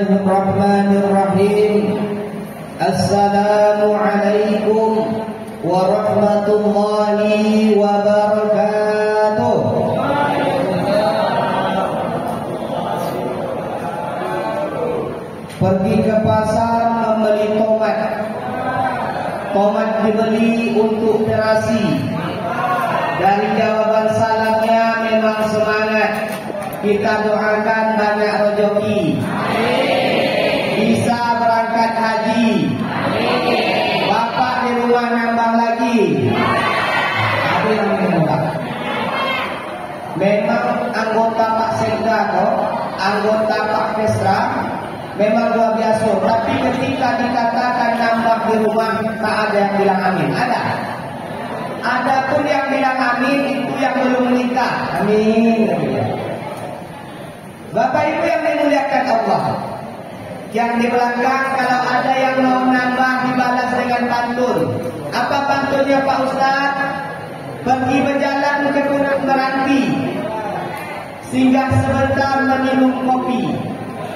Bismillahirrahmanirrahim. Assalamualaikum warahmatullahi wabarakatuh. Pergi ke pasar membeli tomat. Tomat dibeli untuk terasi. Dari jawaban salamnya memang semangat. Kita doakan banyak rezeki. Bisa berangkat haji. Bapak di rumah nambah lagi. Memang anggota Pak Sekda kok, anggota Pak Kesra memang luar biasa. Tapi ketika dikatakan nambah di rumah, tak ada yang bilang amin. Ada. Adapun yang bilang amin itu yang belum menikah. Amin. Bapak Ibu yang dimuliakan Allah, yang di belakang kalau ada yang mau nambah dibalas dengan pantun. Apa pantunnya Pak Ustaz? Pergi berjalan ke Gunung Meranti, singgah sebentar meminum kopi.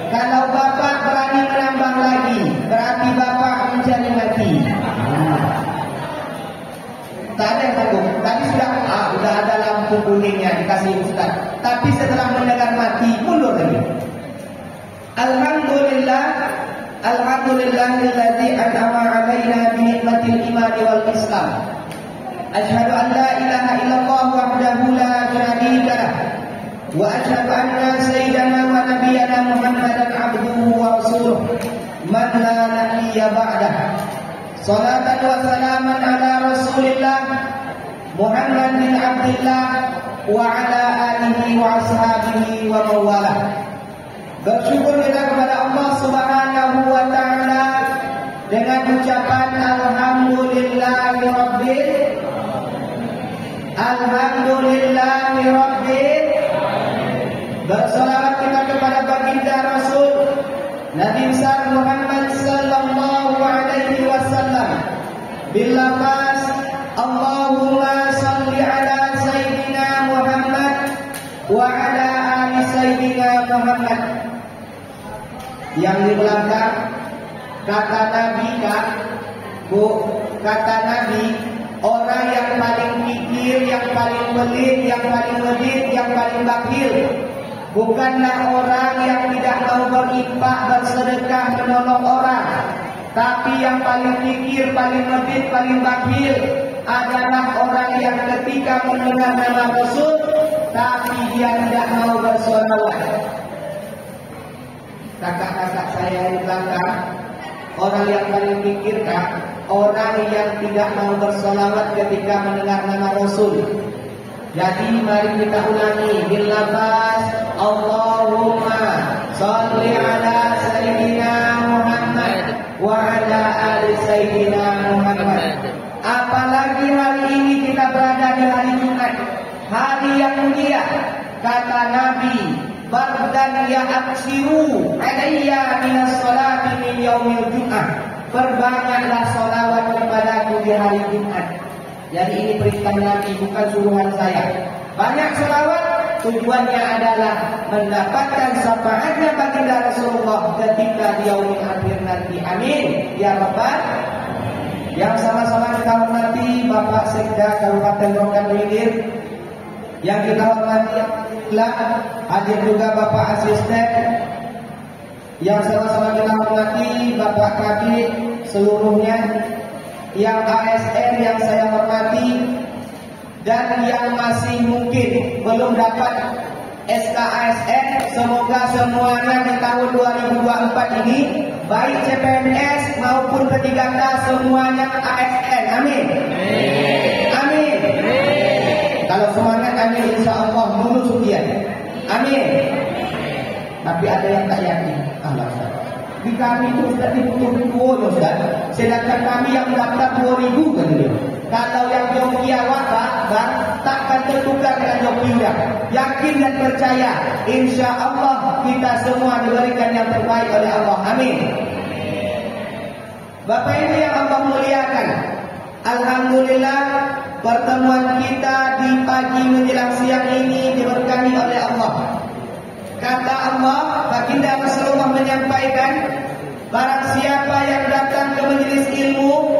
Kalau Bapak berani menambah lagi, berarti Bapak mencari mati. Tak ada yang takut. Tadi sudah ada lampu kuningnya dikasih Ustaz. Tapi setelah mendengar mati, mundur lagi. Alhamdulillah, alhamdulillahilladzi an'ama 'alaina bi nikmatil iman wal Islam. Asyhadu an la ilaha illallah wahdahu la syarika lah. Wa asyhadu anna sayyidana wa nabiyyana Muhammadan 'abduhu wa rasuluh man la nabiyya ba'dah. Salatan wa salaman ala Rasulillah Muhammad bin Abdillah wa ala alihi wa ashabihi wa mawalah. Bersyukur kita kepada Allah Subhanahu wa taala dengan ucapan alhamdulillahirabbil. Bersalawat kita kepada baginda Rasul Nabi besar Muhammad sallallahu alaihi wasallam bil lafaz Allahumma salli ala sayyidina Muhammad wa ala ali sayyidina Muhammad. Yang di belakang kata Nabi kan, Bu, kata Nabi, orang yang paling pikir, yang paling pelit, yang paling medit, yang paling bakhil bukanlah orang yang tidak mau berinfak, bersedekah, menolong orang. Tapi yang paling pikir, paling medit, paling bakhil adalah orang yang ketika mendengar nama Rasul tapi dia tidak mau bersolawat. Kakak-kakak saya di belakang, orang yang paling pikirkan, orang yang tidak mau bersolawat ketika mendengar nama Rasul. Jadi mari kita ulangi bil lafaz Allahumma shalli ala sayyidina Muhammad wa ala ali sayyidina Muhammad. Apalagi hari ini kita berada di hari Jumat, hari yang mulia. Kata Nabi, "Bardan ya aksiru alayya minas salati min yaumil Jum'ah." Perbanyaklah salawat kepadaku di hari Jumat. Jadi ini perintah Nabi, bukan suruhan saya. Banyak salawat, tujuannya adalah mendapatkan syafaatnya baginda Rasulullah ketika di yaumil akhir nanti. Amin ya rabbal. Yang sama-sama kita hormati Bapak Sekda Kabupaten Rokan Hilir, yang kita hormati hadir juga Bapak Asisten, yang sama-sama kita hormati Bapak Kabid seluruhnya, yang ASN yang saya hormati, dan yang masih mungkin belum dapat SK ASN, semoga semuanya di tahun 2024 ini baik CPNS maupun P3K semuanya ASN. Amin. Amin. Kalau semangat amin, insya Allah lulus ujian. Amin. Tapi ada yang tak yakin. Di kami itu sudah dibutuhkan bonus kan. Sedangkan kami yang mendaftar 2.000 kan gitu. Kalau yang joki awak takkan tertukar dengan joki udah. Yakin dan percaya, insya Allah kita semua diberikan yang terbaik oleh Allah. Amin. Bapak Ibu yang Allah muliakan, alhamdulillah pertemuan kita di pagi menjelang siang ini diberkahi oleh Allah. Kata Allah, baginda Rasulullah menyampaikan, barang siapa yang datang ke majelis ilmu,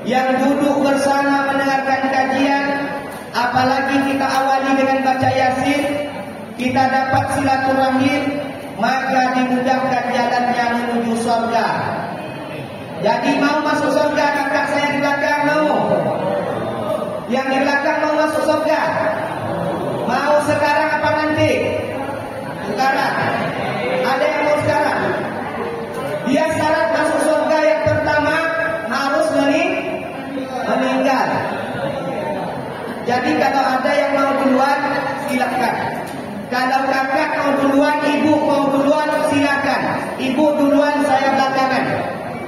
yang duduk bersama mendengarkan kajian, apalagi kita awali dengan baca Yasin, kita dapat silaturahim, maka dimudahkan jalannya menuju surga. Jadi mau masuk surga, kakak saya di belakang mau? Yang di belakang mau masuk surga? Mau sekarang apa nanti? Sekarang. Ada yang mau sekarang? Dia syarat masuk surga yang pertama harus meninggal. Jadi kalau ada yang mau duluan, silakan. Kalau kakak mau duluan, ibu mau duluan, silakan. Ibu duluan, saya belakangan.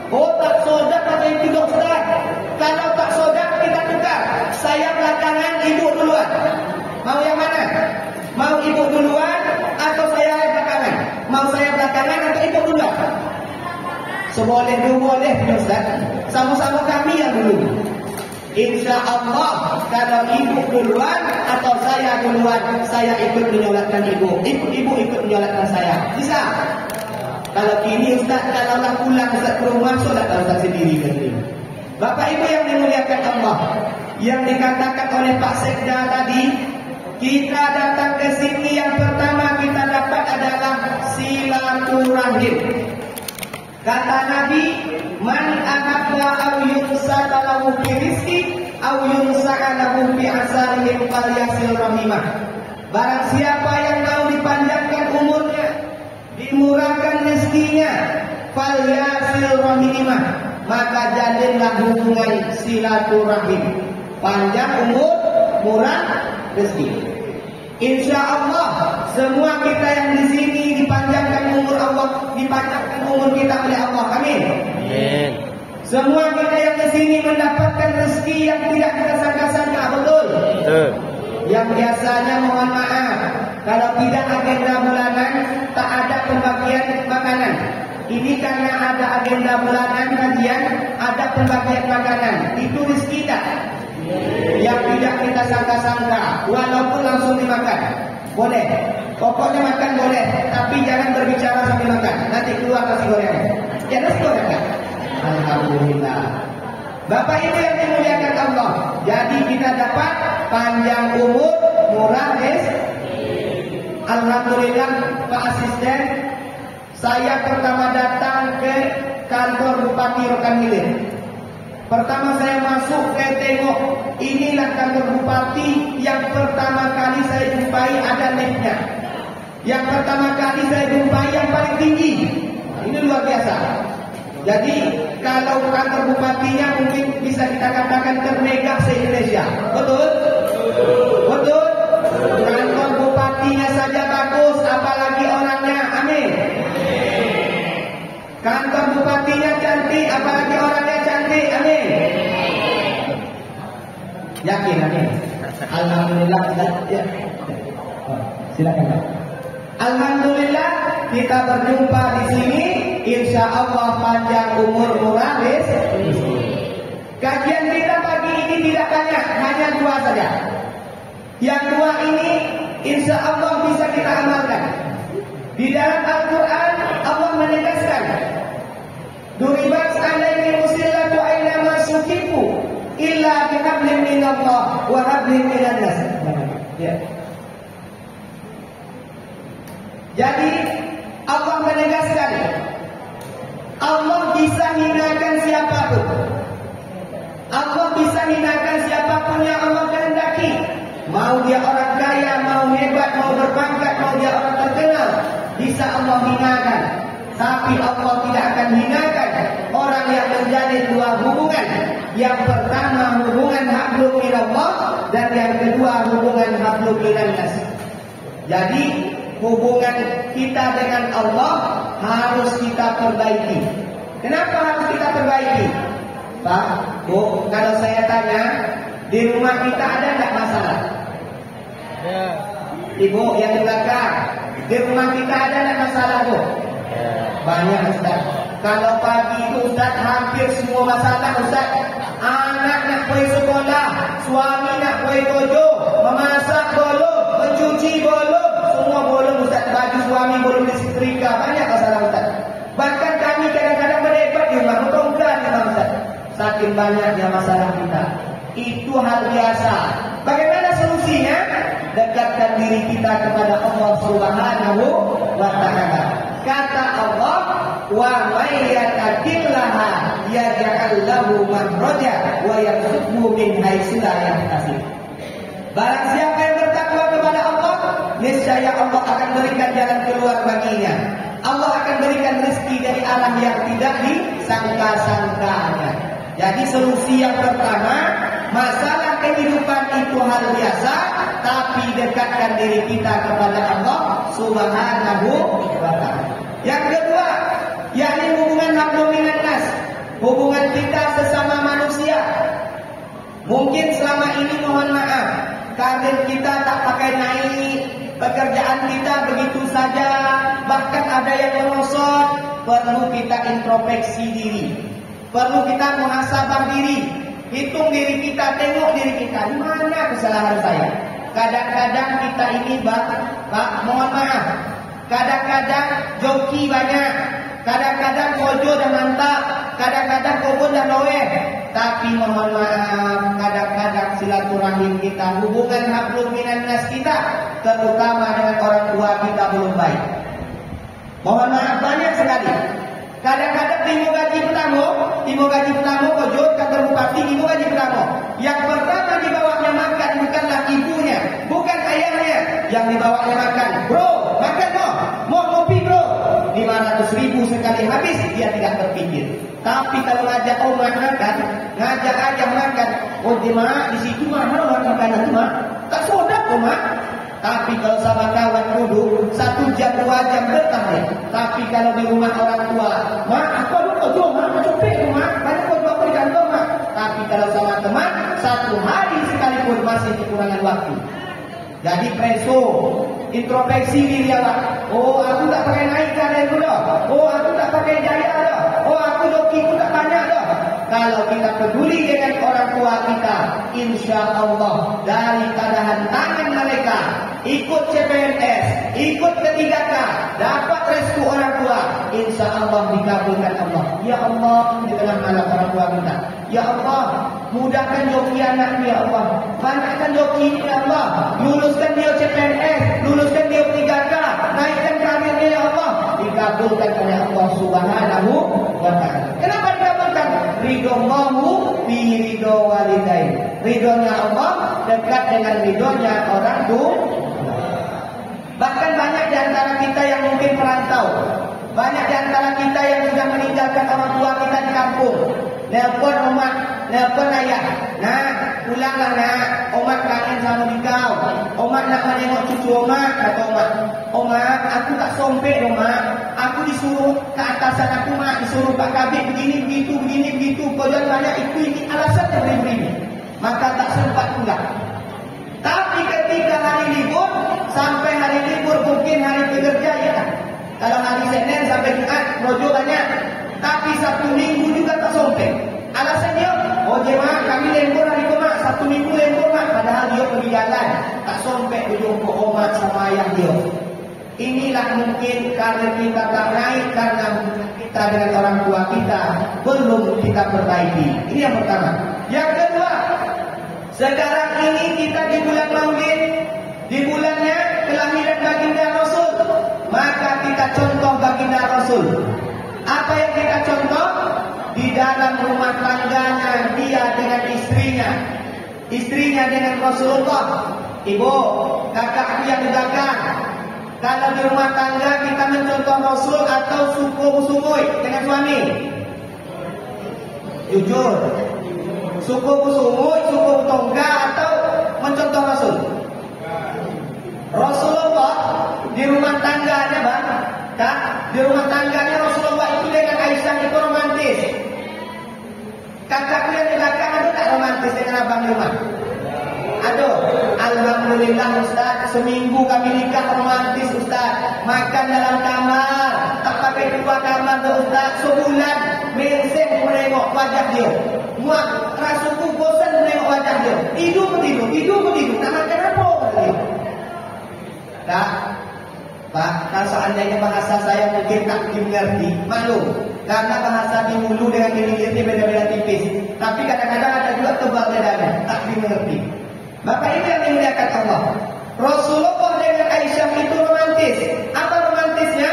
Oh, tak sodak pada itu Ustaz. Kalau tak sodak kita tukar. Saya belakangan, ibu duluan. Mau yang mana? Mau ibu duluan atau saya belakangan? Mau saya belakangan atau ibu duluan? Seboleh dulu boleh, Ustaz. Sama-sama kami yang dulu. Insya Allah kalau ibu duluan atau saya duluan, saya ikut menyolatkan ibu. Ibu ikut menyolatkan saya. Bisa? Kalau kini Ustaz, kalau nak pulang Ustaz ke rumah, solatkan Ustaz sendiri nanti. Bapak Ibu yang dimuliakan Allah, yang dikatakan oleh Pak Sekda tadi, kita datang ke sini yang pertama kita dapat adalah silaturahim. Kata Nabi, man ahabba aw yunsaka lahu fi rizqi aw yunsaka lahu fi asarihim falyasil rahimah. Barang siapa yang mau dipanjangkan umurnya, dimurahkan rezekinya, falyasil rahimah, maka jalinlah hubungan silaturahim. Panjang umur, murah rezeki. Insya Allah semua kita yang di sini dipanjangkan umur Allah, dipanjangkan umur kita oleh Allah. Amin. Amin. Semua kita yang di sini mendapatkan rezeki yang tidak kita sangka-sangka, betul? Betul. Yang biasanya mohon maaf, kalau tidak agenda bulanan, tak ada pembagian makanan. Ini karena ada agenda bulanan kajian, ada pembagian makanan. Itu rezeki tak? Yang tidak kita sangka-sangka, walaupun langsung dimakan boleh, pokoknya makan boleh, tapi jangan berbicara sambil makan, nanti keluar nasi goreng. Ya nasi goreng kan? Alhamdulillah. Bapak Ibu yang dimuliakan Allah, jadi kita dapat panjang umur, murah rezeki. Alhamdulillah Pak Asisten, saya pertama datang ke kantor Bupati Rokan Hilir. Pertama saya masuk, saya tengok, inilah kantor bupati yang pertama kali saya jumpai ada liftnya. Yang pertama kali saya jumpai yang paling tinggi. Ini luar biasa. Jadi kalau kantor bupatinya mungkin bisa kita katakan termegah se-Indonesia. Betul? Betul? Kantor bupatinya saja bagus, apalagi orangnya. Amin. Kantor bupatinya cantik, apalagi orangnya cantik. Amin. Yakin, amin. Alhamdulillah. Ya. Silakan. Alhamdulillah kita berjumpa di sini. Insya Allah panjang umur, murah rezeki. Kajian kita pagi ini tidak banyak, hanya 2 saja. Yang 2 ini insya Allah bisa kita amalkan. Di dalam Al-Quran Allah menegaskan, duribat alaihi musillatu aina masukifu illa bihablin minallah wa hablin minan nas. Ya. Jadi Allah menegaskan, Allah bisa hinakan siapapun. Allah bisa hinakan siapapun yang Allah kehendaki. Mau dia orang kaya, mau hebat, mau berpangkat, mau dia orang terkenal, bisa Allah hinakan. Tapi Allah tidak akan hinakan orang yang menjalin 2 hubungan. Yang pertama hubungan hablum minallah, dan yang kedua hubungan hablum minan nas. Jadi hubungan kita dengan Allah harus kita perbaiki. Kenapa harus kita perbaiki? Pak, Bu, kalau saya tanya, di rumah kita ada enggak masalah? Ya. Ibu yang di belakang, di rumah kita ada enggak masalah, Bu? Ya. Banyak, Ustaz. Kalau pagi itu Ustaz hampir semua masalah, Ustaz. Anak nak pergi sekolah, suami nak pergi kerja, memasak bolong, mencuci bolong, semua bolong, Ustaz. Baju suami semakin banyaknya masalah kita. Itu hal biasa. Bagaimana solusinya? Dekatkan diri kita kepada Allah Subhanahu wa Ta'ala. Kata Allah, wa may yattaqillaha yaj'al lahu makhraja wa yarzuqhu min haitsu la yahtasib. Barang siapa yang bertakwa kepada Allah, niscaya Allah akan berikan jalan keluar baginya. Allah akan berikan rezeki dari arah yang tidak disangka-sangkanya. Jadi solusi yang pertama, masalah kehidupan itu hal biasa, tapi dekatkan diri kita kepada Allah Subhanahu wa Ta'ala. Yang kedua, yakni hubungan hablum minan nas, hubungan kita sesama manusia. Mungkin selama ini mohon maaf, karir kita tak pakai naik, pekerjaan kita begitu saja, bahkan ada yang merosot. Perlu kita introspeksi diri, perlu kita muhasabah diri, hitung diri kita, tengok diri kita, di mana kesalahan saya. Kadang-kadang kita ini mohon maaf, kadang-kadang joki banyak, kadang-kadang kojo dan mantap, kadang-kadang kobon dan loeh. Tapi mohon maaf, kadang-kadang silaturahim kita, hubungan hablum minan nas kita, terutama dengan orang tua kita belum baik. Mohon maaf banyak sekali. Kadang-kadang timo gaji pertama kojo kantor bupati, timo gaji pertama. Yang pertama dibawanya makan bukanlah ibunya, bukan ayahnya. Yang dibawanya makan, bro, makan mau kopi bro. 500.000 sekali habis, dia tidak berpikir. Tapi kalau ngajak omak makan, ngajak ayah makan, oh jemaah di situ mahal makanan itu mah, tak sodak omak. Tapi kalau sama kawan duduk 1 jam 2 jam betah ya. Tapi kalau di rumah orang tua, mak apa lu kau jual mak copet mak, banyak kau jual di kantor mak. Tapi kalau sama teman 1 hari sekalipun masih kekurangan waktu. Jadi preso, introspeksi diri awak. Oh aku tak pakai naik kalian dulu. Oh aku tak pakai jaya dah. Oh aku doki aku tak banyak dah. Kalau kita peduli dengan orang tua kita, insya Allah dari keadaan tangan mereka, ikut CPNS, ikut P3K, dapat restu orang tua, insya Allah dikabulkan Allah. Ya Allah, di dalam malam orang tua kita. Ya Allah, mudahkan joki anak ya Allah, banyakkan joki ya Allah, luluskan dia CPNS, luluskan dia P3K, naikkan karirnya ya Allah, dikabulkan oleh Allah Subhanahu wa Ta'ala. Kenapa dikabulkan? Ridho Allahu fi ridho walidain. Ridhonya Allah dekat dengan ridhonya orang tua. Bahkan banyak di antara kita yang mungkin perantau, banyak di antara kita yang sudah meninggalkan orang tua kita di kampung. Nelpon omak, nelpon ayah. Nah, pulanglah nak, omak kangen sama dikau. Omak nak menengok cucu omak, kata omak. Omak, aku tak sompek omak. Aku disuruh ke atasan aku mak, disuruh Pak Kabit begini begitu. Kau jangan banyak itu ini alasan yang begini. Maka tak sempat pulang. Tapi ketika hari libur, sampai hari libur mungkin hari bekerja ya. Kalau hari Senin sampai Jumat, rojo banyak. Tapi Sabtu Minggu juga tak sompek. Alasannya, oh jemaah kami lembur hari Jumat, Sabtu Minggu lembur mak. Padahal dia pergi jalan, tak sompek berjumpa omak sama ayah dia. Inilah mungkin karena kita tak naik karena kita dengan orang tua kita belum kita perbaiki. Ini yang pertama. Yang kedua, sekarang ini kita di bulan Maulid, di bulannya kelahiran baginda Rasul, maka kita contoh baginda Rasul. Apa yang kita contoh? Di dalam rumah tangganya dia dengan istrinya dengan Rasulullah. Ibu, kakak yang di belakang. Kalau di rumah tangga kita mencontoh Rasul atau suku-sumui dengan suami? Jujur. Suku-sumui, suku tongga atau mencontoh Rasul? Rasulullah di rumah tangganya bang, tak? Di rumah tangganya Rasulullah itu dengan Aisyah itu romantis. Kakakku yang di belakang itu tak romantis dengan abang di rumah. Aduh, alhamdulillah Ustaz, seminggu kami nikah romantis Ustaz. Makan dalam kamar, tak pakai dua kamar tu Ustaz. Sebulan, mesem menengok wajah dia. Muak, rasuku bosan menengok wajah dia. Tidur. Tak makan apa dia. Tak, Pak, kalau seandainya bahasa saya mungkin tak mengerti, maklum. Karena bahasa di hulu dengan di hilir ini beda-beda tipis. Tapi kadang-kadang ada juga tebal bedanya, tak dimengerti. Maka ini yang dimuliakan Allah. Rasulullah dengan Aisyah itu romantis. Apa romantisnya?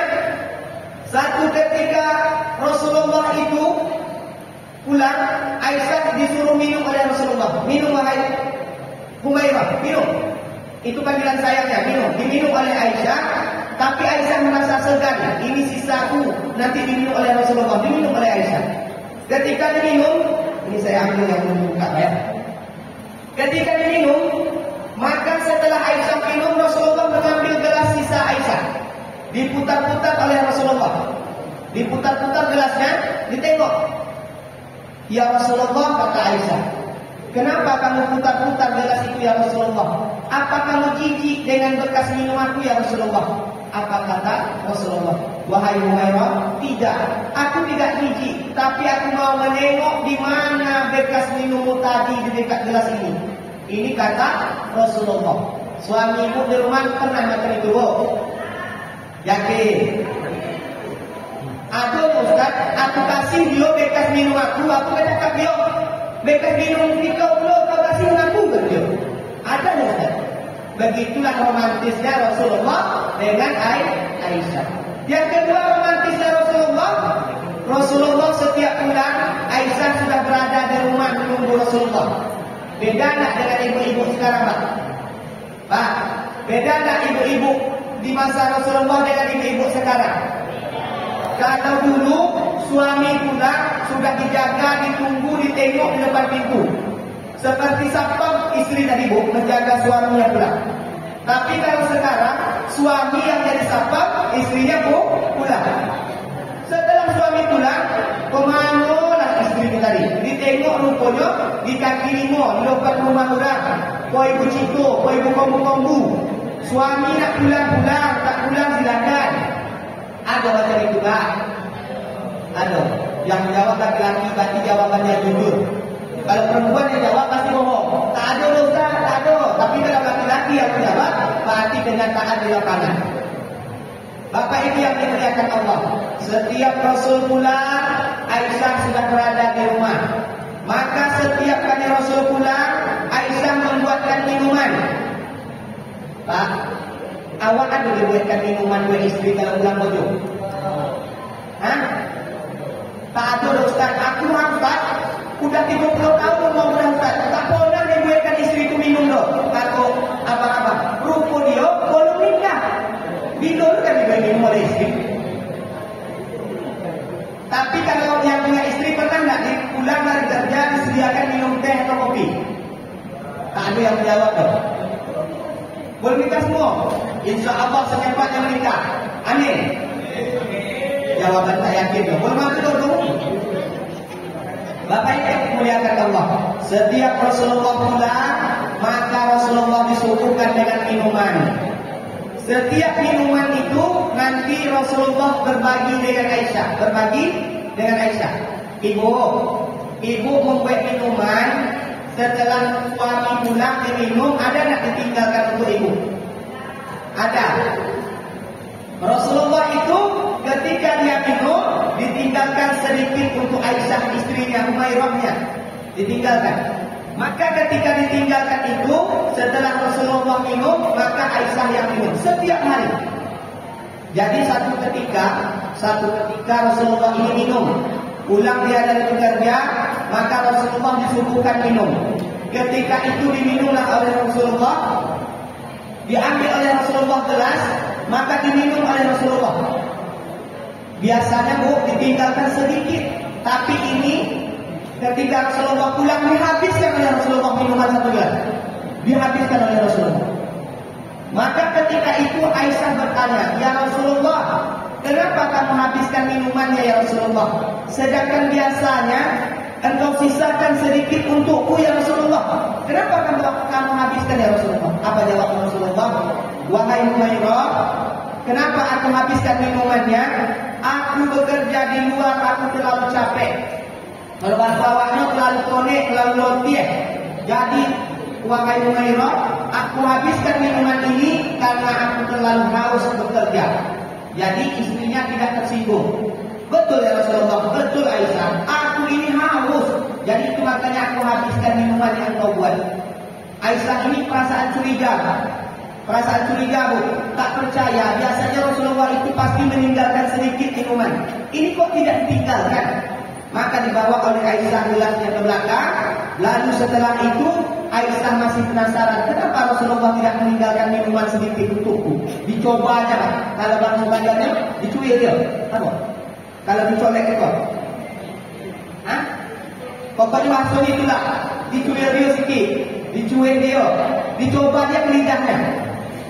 Satu ketika Rasulullah itu pulang, Aisyah disuruh minum oleh Rasulullah. Minum wahai Humairah, minum. Itu panggilan sayangnya, minum. Diminum oleh Aisyah, tapi Aisyah merasa segan. Ini sisaku, nanti diminum oleh Rasulullah. Diminum oleh Aisyah. Ketika diminum, ini saya ambil yang membuka ya. Ketika diminum, maka setelah Aisyah minum, Rasulullah mengambil gelas sisa Aisyah. Diputar-putar oleh Rasulullah. Diputar-putar gelasnya, ditengok. Ya Rasulullah, kata Aisyah, kenapa kamu putar-putar gelas itu ya Rasulullah? Apa kamu jijik dengan bekas minum aku ya Rasulullah? Apa kata Rasulullah? Wahai Humairah, tidak. Aku tidak jijik, tapi aku mau menengok di mana bekas minummu tadi di dekat gelas ini. Ini kata Rasulullah. Suamimu di rumah pernah makan itu, Bu? Yakin? Aduh Ustaz, aku kasih dia bekas minum aku gak cakap dia bekas minum kau kasih aku ke dia. Ada tak Ustaz? Begitulah romantisnya Rasulullah dengan Aisyah. Yang kedua romantisnya Rasulullah setiap bulan Aisyah sudah berada di rumah menunggu Rasulullah. Beda tak dengan ibu-ibu sekarang, Pak? Pak, beda tak ibu-ibu di masa Rasulullah dengan ibu-ibu sekarang? Kalau dulu suami pulang sudah dijaga, ditunggu, ditengok di depan pintu. Seperti sapam istri tadi Bu menjaga suaminya pulang. Tapi kalau sekarang suami yang jadi sapam, istrinya pulang. Setelah suami pulang, kemana istrinya tadi? Ditengok rupanya di kaki lima, di depan rumah orang. Kau ibu cito, kau ibu kombu-kombu. Suami nak pulang-pulang, tak pulang silakan. Ada macam itu Pak? Ada. Yang menjawab laki-laki berarti jawabannya jujur. Kalau perempuan yang jawab pasti bohong. Tak ada Ustaz, tak ada. Tapi kalau laki-laki yang menjawab berarti dengan taat di lapangan. Bapak itu yang dimuliakan Allah. Setiap Rasul pulang, Aisyah sudah berada di rumah. Maka setiap kali Rasul pulang, Aisyah membuatkan minuman. Pak, awak ada dibuatkan minuman buat istri kalau pulang bodoh? Hah? Tak ada Ustaz, aku hambat. Udah 30 tahun mau berangkat. Tak pernah dibuatkan istri itu minum loh. Aku apa-apa. Rupa dia belum nikah. Bila kan dibuat minum oleh istri. Tapi kalau yang punya istri pernah nggak pulang dari kerja disediakan minum teh atau kopi? Tak ada yang menjawab loh. Boleh nikah semua? Insya Allah secepatnya menikah. Amin. Jawaban tak yakin loh. Boleh masuk dulu. Bapak Ibu dimuliakan Allah. Setiap Rasulullah pulang, maka Rasulullah disuguhkan dengan minuman. Setiap minuman itu nanti Rasulullah berbagi dengan Aisyah. Berbagi dengan Aisyah. Ibu membuat minuman. Setelah suami pulang diminum, ada tak ditinggalkan untuk ibu? Ada. Rasulullah itu ketika dia minum ditinggalkan sedikit untuk Aisyah istrinya, Humairahnya, ditinggalkan. Maka ketika ditinggalkan itu, setelah Rasulullah minum, maka Aisyah yang minum setiap hari. Jadi satu ketika Rasulullah ini minum, pulang dia dari bekerja, maka Rasulullah disuguhkan minum. Ketika itu diminumlah oleh Rasulullah, diambil oleh Rasulullah gelas, maka diminum oleh Rasulullah. Biasanya Bu ditinggalkan sedikit, tapi ini ketika Rasulullah pulang dihabiskan oleh Rasulullah minuman satu gelas. Dihabiskan oleh Rasulullah. Maka ketika itu Aisyah bertanya, "Ya Rasulullah, kenapa kamu habiskan minumannya ya Rasulullah? Sedangkan biasanya engkau sisakan sedikit untukku ya Rasulullah. Kenapa kamu habiskan ya Rasulullah?" Apa jawab Rasulullah? "Wahai Humairah, kenapa aku habiskan minumannya? Aku bekerja di luar, aku terlalu capek. Kalau bahasa awaknya terlalu konek, terlalu lotih. Jadi, wahai Humairah, aku habiskan minuman ini karena aku terlalu haus bekerja." Jadi istrinya tidak tersinggung. Betul ya Rasulullah, betul Aisyah. Aku ini haus. Jadi itu makanya aku habiskan minuman yang kau buat. Aisyah ini perasaan curiga. Perasaan curiga bu, tak percaya. Biasanya Rasulullah itu pasti meninggalkan sedikit minuman. Ini kok tidak ditinggalkan? Maka dibawa oleh Aisyah gelasnya ke belakang. Lalu setelah itu Aisyah masih penasaran, kenapa Rasulullah tidak meninggalkan minuman sedikit untukku? Dicoba aja Pak. Kalau bang sebagiannya dicuil dia. Apa? Kalau dicolek itu, hah? Pokoknya maksud itulah. Dicuil dia sedikit, dicuil dia, dicoba dia ke lidahnya.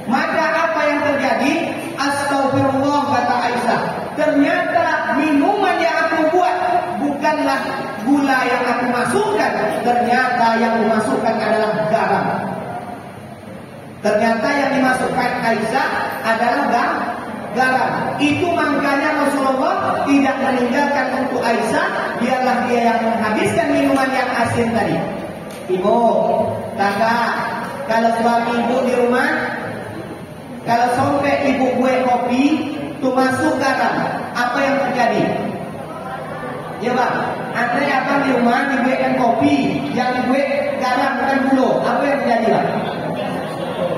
Maka apa yang terjadi? Astagfirullah kata Aisyah. Ternyata minuman yang aku buat bukanlah gula yang aku masukkan. Ternyata yang dimasukkan adalah garam. Ternyata yang dimasukkan Aisyah adalah garam. Itu makanya Rasulullah tidak meninggalkan untuk Aisyah. Biarlah dia yang menghabiskan minuman yang asin tadi. Ibu, kakak, kalau suami ibu di rumah, kalau sampai ibu gue kopi, tu masuk garam, apa yang terjadi? Ya bang, antara abang di rumah dibuatkan kopi, yang dibuat garam bukan gula, apa yang terjadi bang?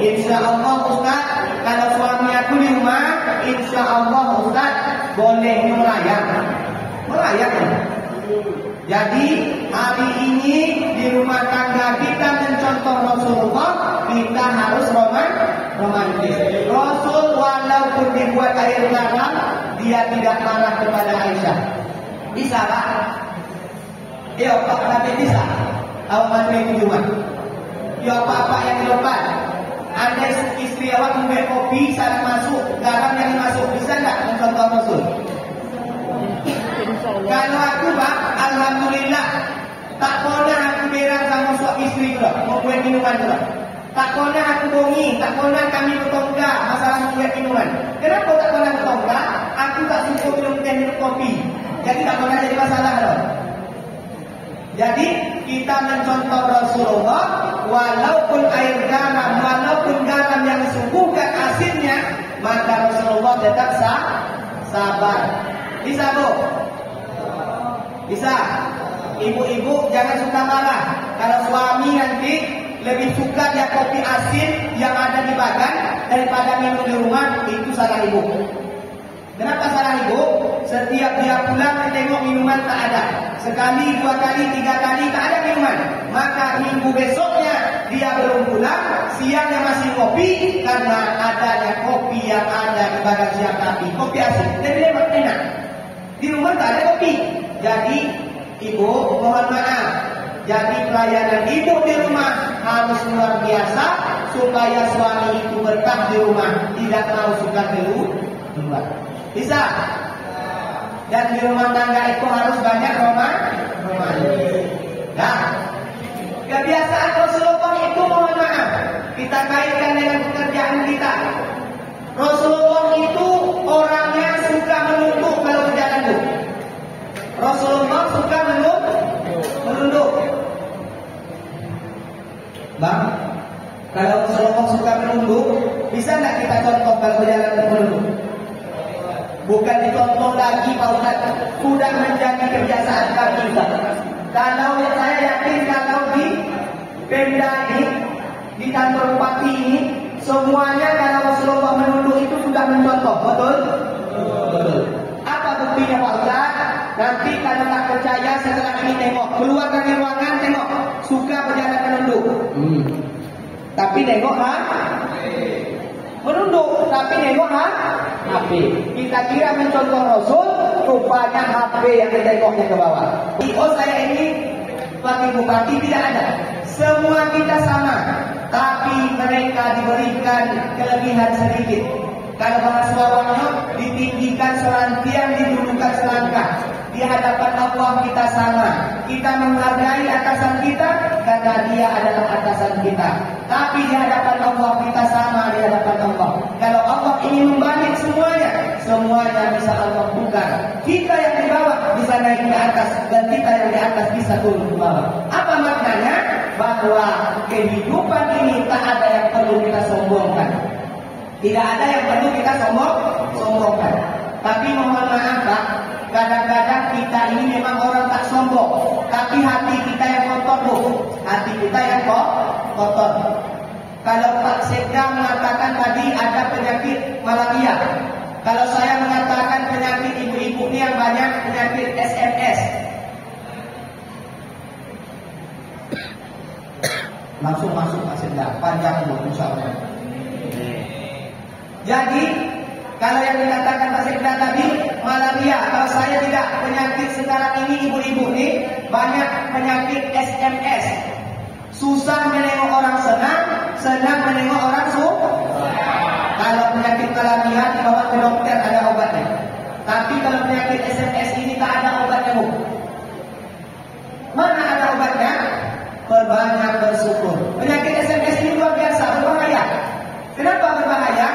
Insya Allah Ustaz, kalau suami aku di rumah, insya Allah Ustaz boleh melayang. Jadi hari ini di rumah tangga kita mencontoh Rasulullah, kita harus romantis. Rasul walaupun dibuat air garam, dia tidak marah kepada Aisyah. Bisa Pak? Ya Pak, tapi bisa. Awak mandi di rumah. Ya apa-apa yang dilepas. Andai istri awak membuat kopi, saat masuk garam yang masuk, bisa nggak mencontoh Rasul? Kalau aku Pak, alhamdulillah, tak pernah aku berang sama suami istri juga, membuat minuman juga. Tak pernah aku bongi, tak pernah kami bertongkar masalah membuat minuman. Kenapa tak pernah bertongkar? Aku tak suka minum teh, minum kopi. Jadi tak pernah jadi masalah loh. Jadi kita mencontoh Rasulullah, walaupun air garam, walaupun garam yang disungguhkan asinnya, maka Rasulullah tetap sabar. Bisa bu? Bisa. Ibu-ibu jangan suka marah. Kalau suami nanti lebih suka dia kopi asin yang ada di badan daripada minum di rumah, itu salah ibu. Kenapa salah ibu? Setiap dia pulang tengok minuman tak ada. Sekali, 2 kali, 3 kali tak ada minuman. Maka minggu besoknya dia belum pulang, siangnya masih kopi karena adanya kopi yang ada di badan siang tadi, kopi asin. Jadi dia enak. Di rumah tak ada kopi. Jadi ibu mohon maaf. Jadi pelayanan ibu di rumah harus luar biasa supaya suami itu betah di rumah, tidak mau suka keluar. Bisa. Dan di rumah tangga itu harus banyak romantis. Nah, kebiasaan Rasulullah itu mohon maaf, kita kaitkan dengan pekerjaan kita. Rasulullah itu orangnya suka menunduk kalau berjalan bu. Rasulullah suka menunduk. Bang, kalau Rasulullah suka menunduk, bisa nggak kita contoh kalau berjalan menunduk? Bukan dicontoh lagi Pak Ustaz, sudah menjadi kebiasaan kami. Kalau saya yakin kalau di Pemda ini, di kantor bupati ini, semuanya kalau Rasulullah menunduk itu sudah mencontoh, betul? Betul. Apa buktinya Pak Ustaz? Nanti kalau tak percaya setelah ini tengok, keluar dari ruangan tengok, suka berjalan menunduk. Tapi tengok menunduk, tapi nengok HP. Kita kira mencontoh Rasul, rupanya HP yang ditengoknya ke bawah. Oh saya ini bagi bupati tidak ada. Semua kita sama, tapi mereka diberikan kelebihan sedikit. Kalau bahasa bawahnya ditinggikan selantian, didudukan selangkah. Di hadapan Allah kita sama. Kita menghargai atasan kita karena dia adalah atasan kita. Tapi di hadapan Allah kita sama di hadapan Allah. Kalau Allah ingin membalik semuanya bisa Allah buka. Kita yang di bawah bisa naik ke atas dan kita yang di atas bisa turun ke bawah. Apa maknanya? Bahwa kehidupan ini tak ada yang perlu kita sombongkan. Tidak ada yang perlu kita sombongkan. Tapi mohon maaf Pak, Kadang-kadang kita ini memang orang tak sombong, tapi hati kita yang kotor bu. Hati kita yang kotor. Kalau Pak Sekda mengatakan tadi ada penyakit malaria, kalau saya mengatakan penyakit ibu-ibu ini yang banyak penyakit SMS, langsung masuk Pak Sekda, panjang bu, insya Allah. Jadi kalau yang dikatakan Pak Sekda tadi malaria, kalau saya tidak, penyakit sekarang ini ibu-ibu ini banyak penyakit SMS. Susah menengok orang senang, senang menengok orang susah. Kalau penyakit malaria dibawa ke dokter ada obatnya. Tapi kalau penyakit SMS ini tak ada obatnya bu. Mana ada obatnya? Berbanyak bersyukur. Penyakit SMS ini luar biasa, berbahaya. Kenapa berbahaya?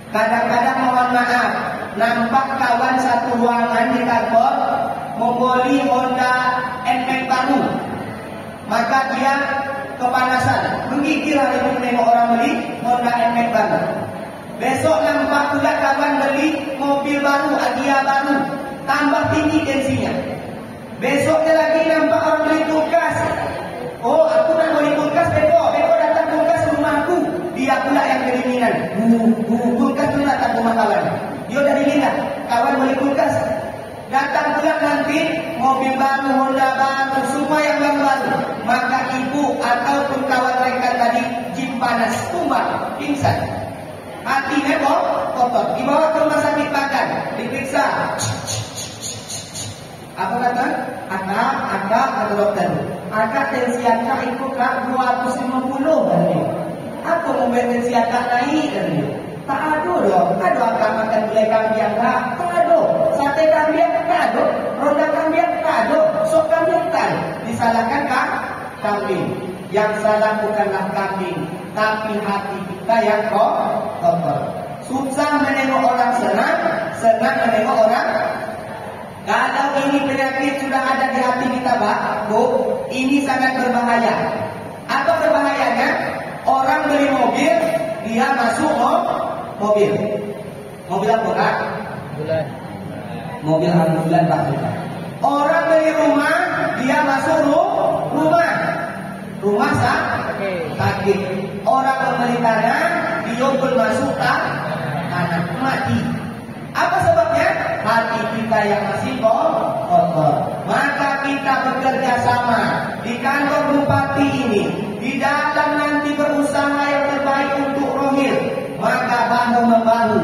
Kadang-kadang mohon maaf, nampak kawan satu ruangan di kantor membeli Honda NMAX baru, maka dia kepanasan, menggigil hari ini menengok orang beli Honda NMAX baru. Besok nampak pula kawan beli mobil baru, Agia baru, tambah tinggi tensinya. Besoknya lagi nampak orang beli kulkas. Oh, aku nak beli kulkas, Beko datang kulkas rumahku. Dia pula yang kedinginan. Kulkas pula datang rumah kawan. Dia udah dingin. Kawan beli kulkas. Datang pula nanti mobil baru, Honda baru, semua yang baru. Maka ibu ataupun kawan rekan tadi jin panas, tumbang, pingsan. Hatinya kotor. Dibawa ke rumah sakit makan, diperiksa. Apa kata? Akak kata dokter. Akak tensi akak itu kak 250 katanya. Apa mau tensi akak naik katanya? Tak ada dong. Ada akak makan gulai kambing tak? Tak ada. Sate kambing tak ada. Ronda kambing tak ada. Sop kambing tak ada. Disalahkan kak kambing. Yang salah bukanlah kambing, tapi hati kita yang kotor. Susah menengok orang senang, senang menengok orang. Kalau ini penyakit sudah ada di hati kita, Bu, ini sangat berbahaya. Apa berbahayanya? Orang beli mobil, dia masuk mobil. Mobil apa, Kak? Bulan. Mobil bulan, Pak. Orang beli rumah, dia masuk rumah. Rumah sakit. Orang membeli tanah, dia pun masuk tanah, mati. Apa sebabnya? Hati kita yang masih kotor. Maka kita bekerja sama di kantor bupati ini, di dalam nanti berusaha yang terbaik untuk rohir. Maka bahu membahu,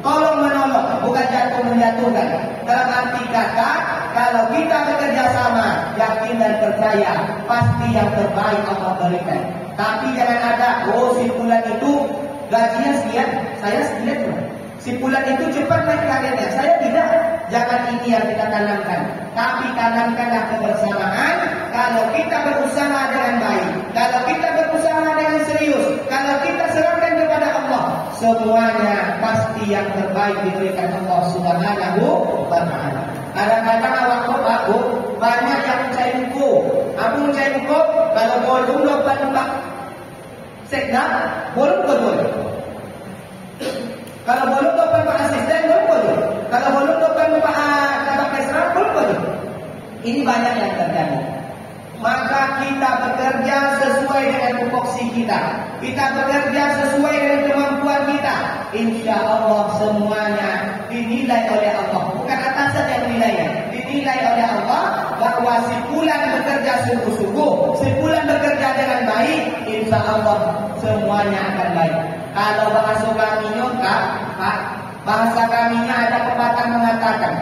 tolong menolong, bukan jatuh menjatuhkan. Dalam arti kata, kalau kita bekerja sama, yakin dan percaya, pasti yang terbaik Allah berikan. Tapi jangan ada, si fulan itu gajinya sekian, saya sekian. Si fulan itu cepat naik karirnya, saya tidak. Jangan ini yang kita tanamkan, tapi tanamkanlah kebersamaan. Kalau kita berusaha dengan baik, kalau kita berusaha dengan serius, kalau kita serahkan kepada Allah, semuanya pasti yang terbaik diberikan Allah Subhanahu wa Ta'ala. Kadang-kadang awak aku banyak yang mencari buku. Aku mencari buku, kalau bolong lupa Sekda, bolong bolong. Kalau bolong Pak asisten, bolong. Kalau bolong Pak Kabak Kesra, bolong. Ini banyak yang terjadi. Maka kita bekerja sesuai dengan tupoksi kita. Kita bekerja sesuai dengan kemampuan kita. Insya Allah semuanya dinilai oleh Allah. Bukan atasan yang menilainya, dinilai oleh Allah bahwa si fulan bekerja sungguh-sungguh, si fulan bekerja dengan baik. Insya Allah semuanya akan baik. Kalau bahasa kaminya, bahasa kaminya ada pepatah mengatakan,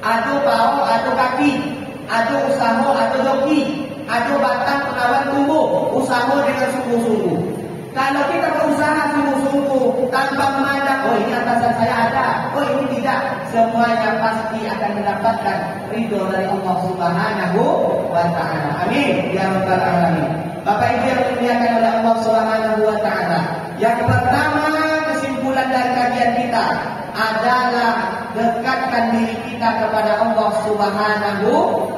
adu bau, adu kaki, adu usaha, adu doki, adu batang penawan tumbuh, usaha dengan sungguh-sungguh. Kalau kita berusaha sungguh-sungguh tanpa memandang, oh ini atasan saya ada, oh ini tidak, semuanya pasti akan mendapatkan ridho dari Allah Subhanahu wa Ta'ala. Amin ya rabbal alamin. Bapak Ibu yang dimuliakan oleh Allah Subhanahu wa Ta'ala, yang pertama kesimpulan dari kajian kita adalah dekatkan diri kita kepada Allah Subhanahu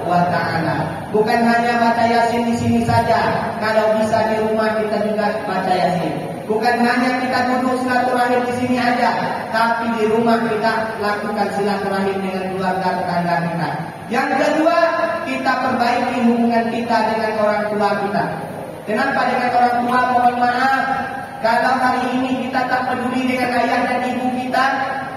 wa Ta'ala. Bukan hanya baca Yasin di sini saja. Kalau bisa di rumah kita juga baca Yasin. Bukan hanya kita duduk silaturahim di sini aja, tapi di rumah kita lakukan silaturahim dengan keluarga tetangga kita. Yang kedua, kita perbaiki hubungan kita dengan orang tua kita. Kenapa dengan orang tua? Mohon maaf, kalau hari ini kita tak peduli dengan ayah dan ibu kita,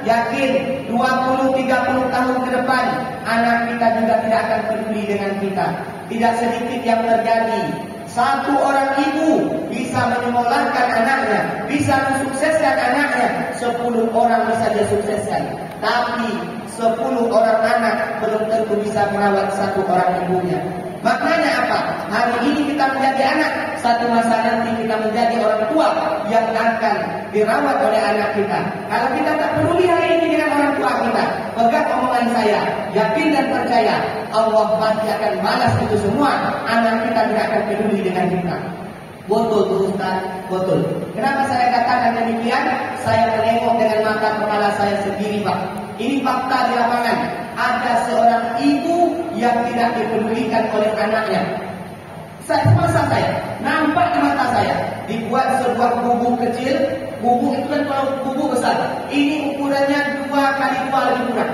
yakin 20-30 tahun ke depan anak kita juga tidak akan peduli dengan kita. Tidak sedikit yang terjadi. Satu orang ibu bisa menyekolahkan anaknya, bisa mensukseskan anaknya, 10 orang bisa dia sukseskan. Tapi 10 orang anak belum tentu bisa merawat satu orang ibunya. Maknanya apa? Hari ini kita menjadi anak, satu masa nanti kita menjadi orang tua yang akan dirawat oleh anak kita. Kalau kita tak peduli hari ini dengan orang tua kita, pegang omongan saya, yakin dan percaya, Allah pasti akan balas itu semua. Anak kita tidak akan peduli dengan kita. Betul tuh Ustaz, betul. Kenapa saya katakan demikian? Saya menengok dengan mata kepala saya sendiri, Pak. Ini fakta di lapangan. Ada seorang ibu yang tidak dipedulikan oleh anaknya. Semasa saya nampak di mata saya, dibuat sebuah bubuk kecil. Bubuk itu kan kalau bubuk besar, ini ukurannya 2 kali 2 lebih kurang,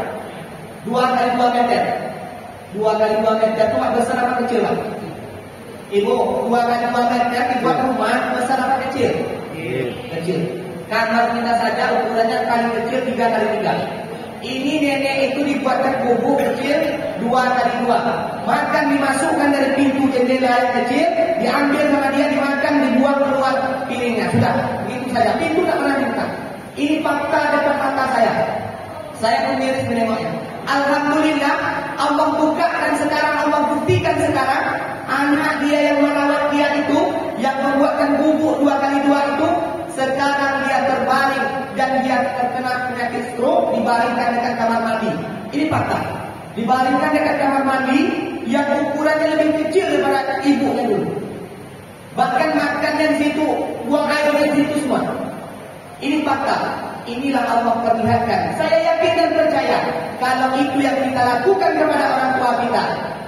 2 kali 2 meter. 2 kali 2 meter itu besar apa kecil, Pak? Ibu, 2 kali 2 meter dibuat rumah besar apa kecil? Kecil. Kamar kita saja ukurannya paling kecil 3 kali 3. Ini nenek itu dibuatkan bubuk kecil 2 kali 2. Makan dimasukkan dari pintu jendela yang kecil, diambil sama dia, dimakan, dibuang keluar piringnya. Sudah, begitu saja. Pintu tak pernah dibuka. Ini fakta depan mata saya. Saya pun miris menengoknya. Alhamdulillah, Allah bukakan sekarang, Allah buktikan sekarang, anak dia yang merawat dia itu, yang membuatkan bubuk 2 kali 2 itu, sekarang dia terbaring dan dia terkena penyakit stroke, dibaringkan dekat kamar mandi. Ini fakta. Dibaringkan dekat kamar mandi yang ukurannya lebih kecil daripada ibunya dulu. Bahkan makannya di situ, buang airnya di situ semua. Ini fakta. Inilah Allah perlihatkan. Saya yakin dan percaya kalau itu yang kita lakukan kepada orang tua kita,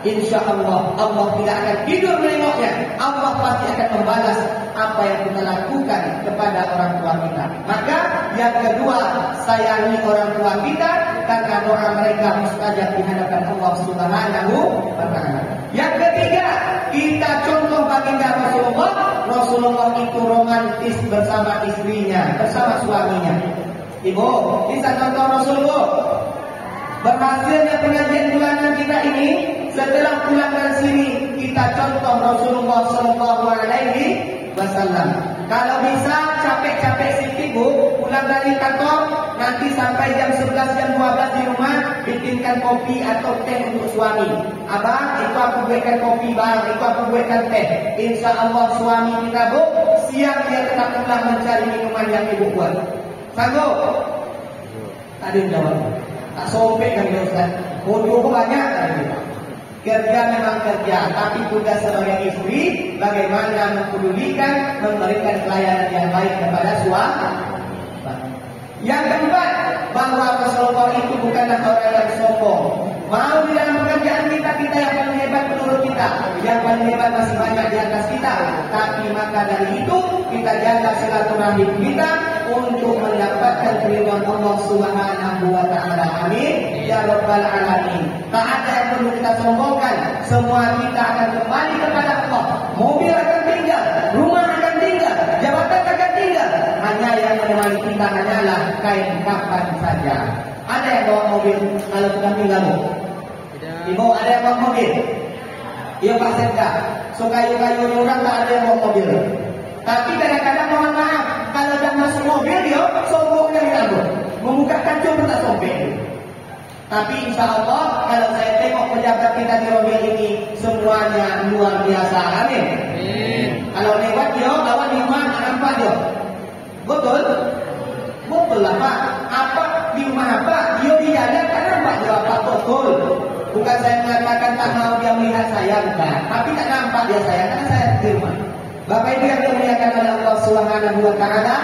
insya Allah Allah tidak akan tidur menengoknya. Allah pasti akan membalas apa yang kita lakukan kepada orang tua kita. Maka yang kedua, sayangi orang tua kita karena doa mereka mustajab di hadapan Allah Subhanahu wa taala. Yang ketiga, kita contoh baginda Rasulullah. Rasulullah itu romantis bersama istrinya, bersama suaminya. Ibu, bisa contoh Rasulullah. Berhasilnya pengajian bulanan kita ini, setelah pulang dari sini kita contoh Rasulullah Sallallahu Alaihi Wasallam. Kalau bisa capek-capek sedikit Bu, pulang dari kantor, nanti sampai jam 11 jam 12 di rumah, bikinkan kopi atau teh untuk suami. Abang, itu aku buatkan kopi, bang, itu aku buatkan teh. Insya Allah suami kita Bu, siang dia tetap pulang mencari minuman yang ibu buat. Sanggup? Tadi jawab. Tak sobek kan dia Ustaz. Bodoh banyak kan dia. Kerja memang kerja, tapi tugas sebagai istri bagaimana mempedulikan, memberikan pelayanan yang baik kepada suami. Yang keempat, bahwa Rasulullah itu bukanlah orang yang sombong. Mau di dalam pekerjaan kita yang paling hebat menurut kita, yang paling hebat masih banyak di atas kita. Tapi maka dari itu kita jaga silaturahim kita untuk mendapatkan keridhaan Allah Subhanahu wa taala. Amin ya rabbal alamin. Tak ada yang perlu kita sombongkan. Semua kita akan kembali kepada Allah. Mobil akan tinggal, rumah akan tinggal, jabatan akan tinggal. Hanya yang menemani kita hanyalah kain kapan saja. Ada yang bawa mobil kalau sudah tinggal? Ibu ada yang bawa mobil? Iya Pak Sekda. So kayu-kayu orang tak ada yang bawa mobil. Tapi kadang-kadang mohon maaf, kalau dah masuk mobil dia sombongnya hilang. Membuka kaca pun tak sombong. Tapi insya Allah kalau saya tengok pejabat kita di mobil ini semuanya luar biasa. Amin. Kalau lewat dia lawan di rumah nampak dia. Betul? Betul lah Pak. Apa di rumah apa? Dia di jalan tak nampak dia apa? Betul. Bukan saya mengatakan tak mau dia melihat saya, bukan. Tapi tak nampak dia saya karena saya di rumah. Bapak Ibu yang dimuliakan oleh Allah Subhanahu wa taala,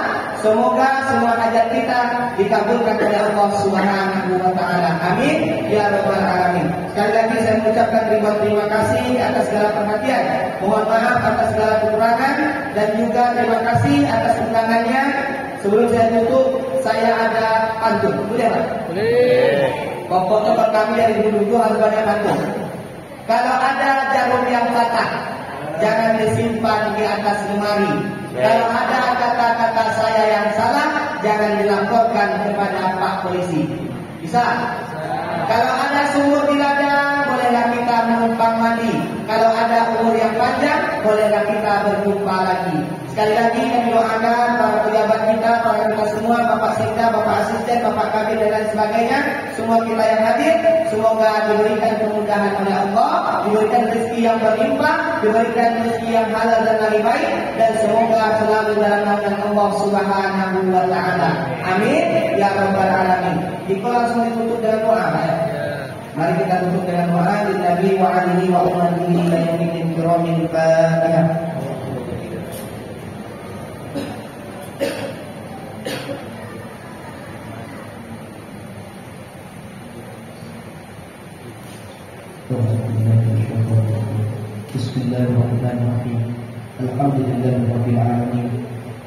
semoga semua hajat kita dikabulkan oleh Allah Subhanahu wa taala. Amin ya rabbal alamin. Sekali lagi saya mengucapkan terima kasih atas segala perhatian. Mohon maaf atas segala kekurangan. dan juga terima kasih atas undangannya. Sebelum saya tutup, saya ada pantun. Boleh Pak? Boleh. Pokoknya Pak kami dari dulu harus ada pantun. Kalau ada jarum yang patah, jangan disimpan di atas lemari. Kalau ada kata-kata saya yang salah, jangan dilaporkan kepada Pak Polisi. Bisa? Kalau ada sumur di ladang, bolehlah kita menumpang mandi. Kalau ada umur yang panjang, bolehlah kita berjumpa lagi. Sekali lagi kami doakan para pejabat kita, para kita semua, Bapak Sekda, Bapak Asisten, Bapak Kabir dan lain sebagainya, semua kita yang hadir, semoga diberikan kemudahan oleh Allah, diberikan rezeki yang berlimpah, diberikan rezeki yang halal dan lebih baik, dan semoga selalu dalam naungan Allah Subhanahu wa Ta'ala. Amin ya rabbal alamin. Kita langsung ditutup dengan doa ya. Mari kita tutup dengan doa di Nabi wa alihi wa ummatihi ila yaumil kiramin Fatihah. Bismillahirrahmanirrahim. Alhamdulillahirabbil alamin.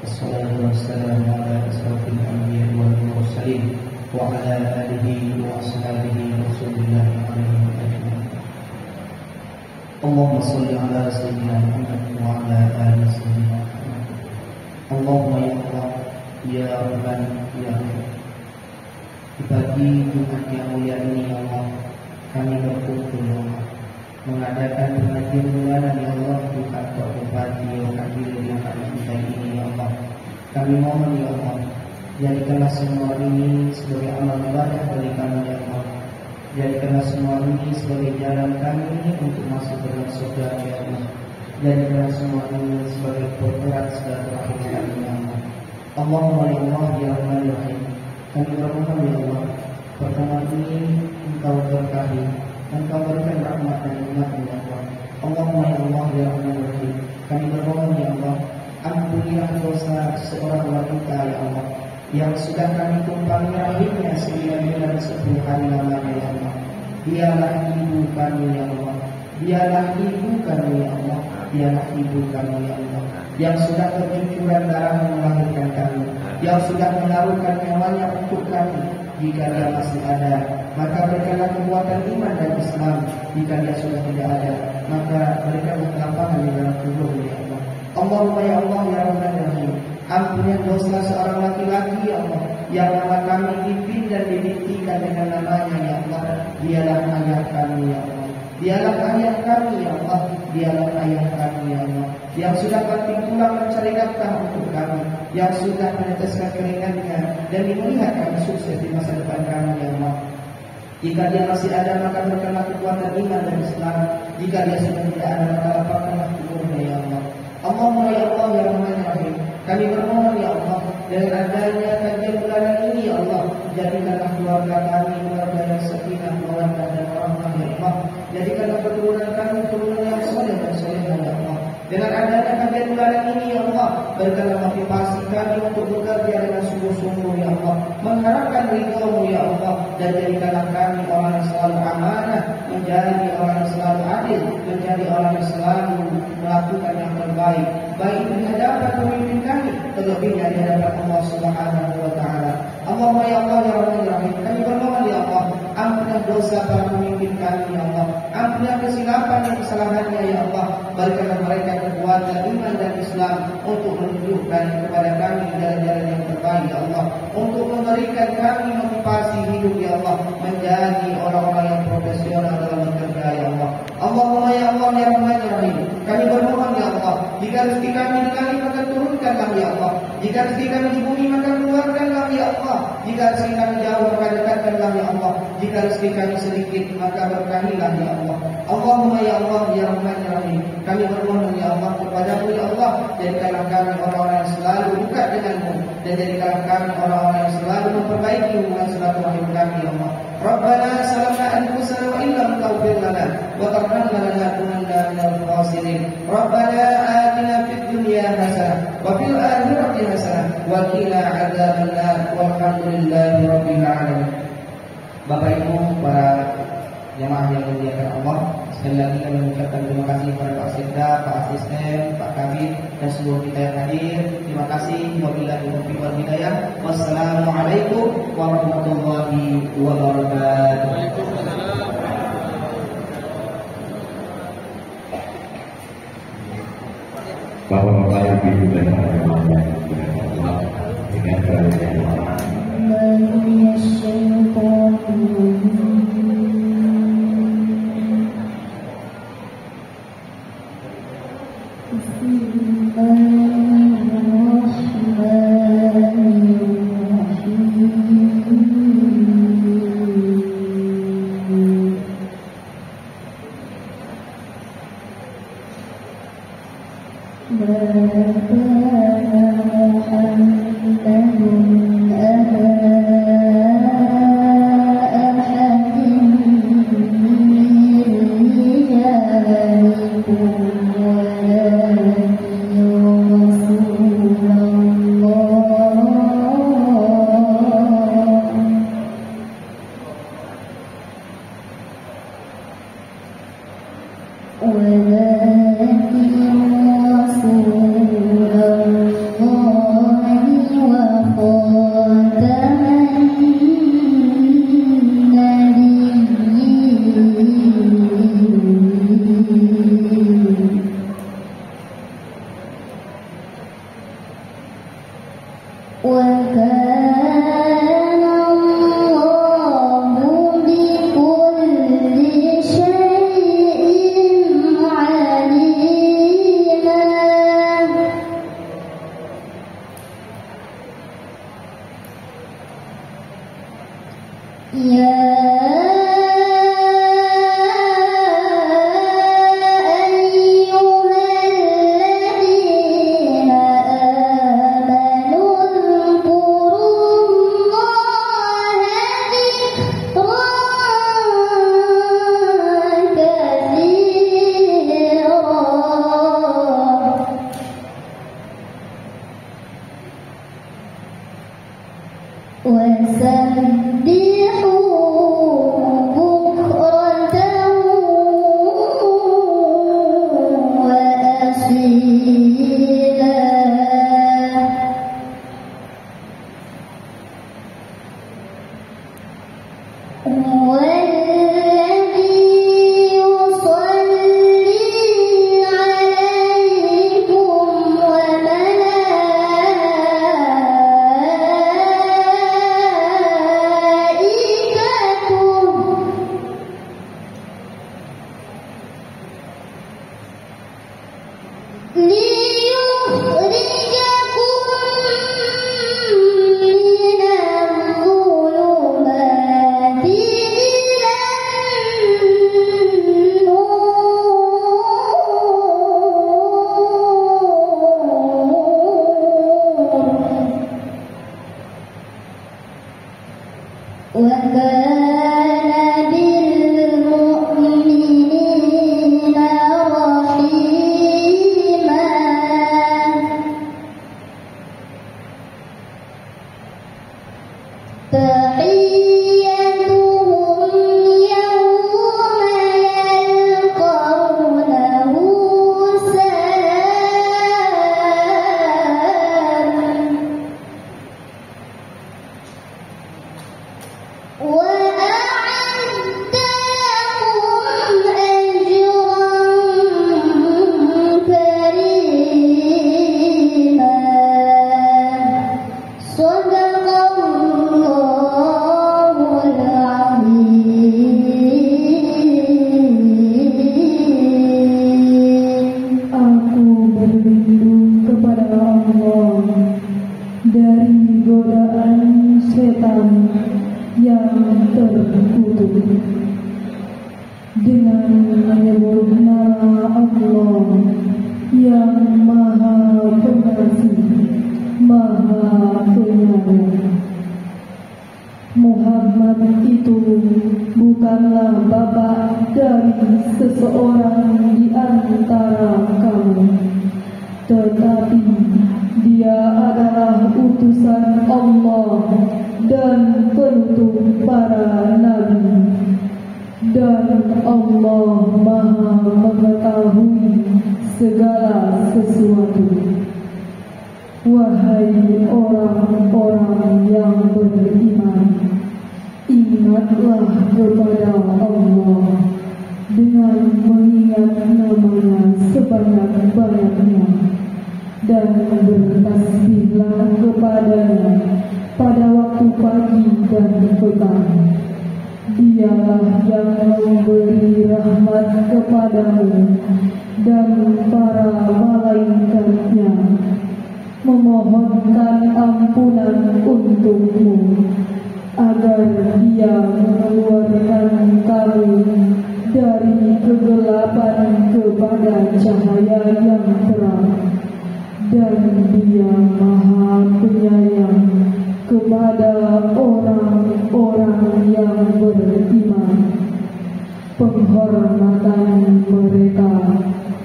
Wassalatu wassalamu ala asrofil anbiya'i wal mursalin wa ala alihi wa ashabihi Rasulillah alaihi ajma'in. Allahumma shalli ala sayyidina Muhammad wa ala ali sayyidina Muhammad. Allahumma ya Allah, ya Rahman, ya Rahim. Di pagi Jumat yang mulia ini ya Allah, kami berkumpul ya Allah, mengadakan pengajian bulanan ya Allah di kantor Bupati Wakil yang kami cintai ini ya Allah. Kami mohon ya Allah, jadikanlah semua ini sebagai amal ibadah bagi kami ya Allah. Jadikanlah semua ini sebagai jalan kami untuk masuk ke dalam surga ya Allah. Jadikanlah semua ini sebagai perberat silaturahim kami ya Allah. Allahumma ya Allah ya Rahman ya Rahim. Kami bermohon ya Allah, pertemuan ini Engkau berkahi, Engkau berikan rahmat dan nikmat ya Allah. Allahumma ya Allah ya Rahman ya Rahim. Kami bermohon ya Allah, ampunilah dosa seorang wanita ya Allah yang sudah kami tumpangi rahimnya 9 bulan 10 hari lamanya ya Allah. Dialah ibu kami ya Allah. Dialah ibu kami ya Allah. Dialah ibu kami ya Allah, yang sudah bercucuran darah melahirkan kami, yang sudah menaruhkan nyawanya untuk kami. Jika dia masih ada, maka berikanlah kekuatan iman dan Islam. Jika dia sudah tidak ada, maka berikanlah kelapangan di dalam tubuhnya ya Allah. Allahumma ya Allah ya Rahman ya Rahim. Ampunilah dosa seorang laki-laki ya Allah, yang nama kami dipin dan dibintikan dengan namanya ya Allah. Dialah ayah kami ya Allah. Dialah ayah kami ya Allah. Dialah ayah kami ya Allah, yang sudah banting tulang mencari nafkah untuk kami, yang sudah meneteskan keringatnya dan melihat kami sukses di masa depan kami ya Allah. Jika dia masih ada, maka berikanlah kekuatan iman dan Islam. Jika dia sudah tidak ada, maka lapangkanlah kuburnya ya Allah. Allahumma ya Allah ya Rahman ya Rahim. Kami bermohon ya Allah, dengan adanya kajian bulanan ini ya Allah, jadikanlah keluarga kami keluarga yang sakinah, mawaddah dan rahmah ya Allah. Jadikanlah keturunan kami keturunan yang soleh dan solehah ya Allah. Dengan adanya kajian bulanan ini ya Allah, berikanlah motivasi kami untuk bekerja dengan sungguh-sungguh ya Allah, mengharapkan ridho-Mu ya Allah, dan jadikanlah kami orang yang selalu amanah, menjadi orang yang selalu adil, menjadi orang yang selalu melakukan yang terbaik, baik di hadapan pemimpin kami, terlebihnya di hadapan Allah Subhanahu wa Ta'ala. Allahumma ya Allah ya Rahman ya Rahim. Kami bermohon ya Allah, ampunilah dosa para pemimpin kami ya Allah, ampunilah kesilapan dan kesalahannya ya Allah. Berikanlah mereka kekuatan iman dan Islam untuk menunjukkan kepada kami jalan-jalan yang terbaik ya Allah, untuk memberikan kami motivasi hidup ya Allah, menjadi orang-orang yang profesional dalam bekerja ya Allah. Allahumma ya Allah ya Rahman ya Rahim. Kami bermohon ya Allah, jika rezeki kami di langit maka turunkanlah ya Allah. Jika rezeki kami di bumi maka keluarkanlah ya Allah. Jika rezeki kami jauh maka dekatkanlah ya Allah. Jika rezeki kami sedikit maka berkahilah ya Allah. Allahumma ya Allah ya Rahman ya Rahim. Kami bermohon ya Allah kepada-Mu ya Allah, jadikanlah kami orang-orang yang selalu dekat dengan-Mu, dan jadikanlah kami orang-orang yang selalu memperbaiki hubungan silaturahim kami ya Allah. Rabbana salamna anfusana wa illam taghfir lana wa tarhamna lanakunanna minal khasirin. Rabbana atina fid dunya hasanah wa fil akhirati hasanah wa qina adzabannar. Walhamdulillahi rabbil alamin. Bapak Ibu para jemaah yang dimuliakan Allah, Sekali lagi kami mengucapkan terima kasih kepada Pak Sekda, Pak Asisten, Pak Kabid, dan seluruh kita yang hadir. Terima kasih. Wabillahi taufiq wal hidayah. Wassalamualaikum warahmatullahi wabarakatuh. Bapak-bapak, ibu dan anak-anak dengan kerajaan Muhammad itu bukanlah bapak dari seseorang di antara kamu, tetapi dia adalah utusan Allah dan penutup para nabi. dan Allah Maha mengetahui segala sesuatu. Wahai orang-orang yang beriman, ingatlah kepada Allah dengan mengingat namanya sebanyak-banyaknya dan bertasbihlah kepadanya pada waktu pagi dan petang. Dialah yang memberi rahmat kepadamu dan para malaikatnya memohonkan ampunan untukmu agar Dia mengeluarkan kamu dari kegelapan kepada cahaya yang terang, dan Dia Maha Penyayang kepada orang-orang yang beriman. Penghormatan mereka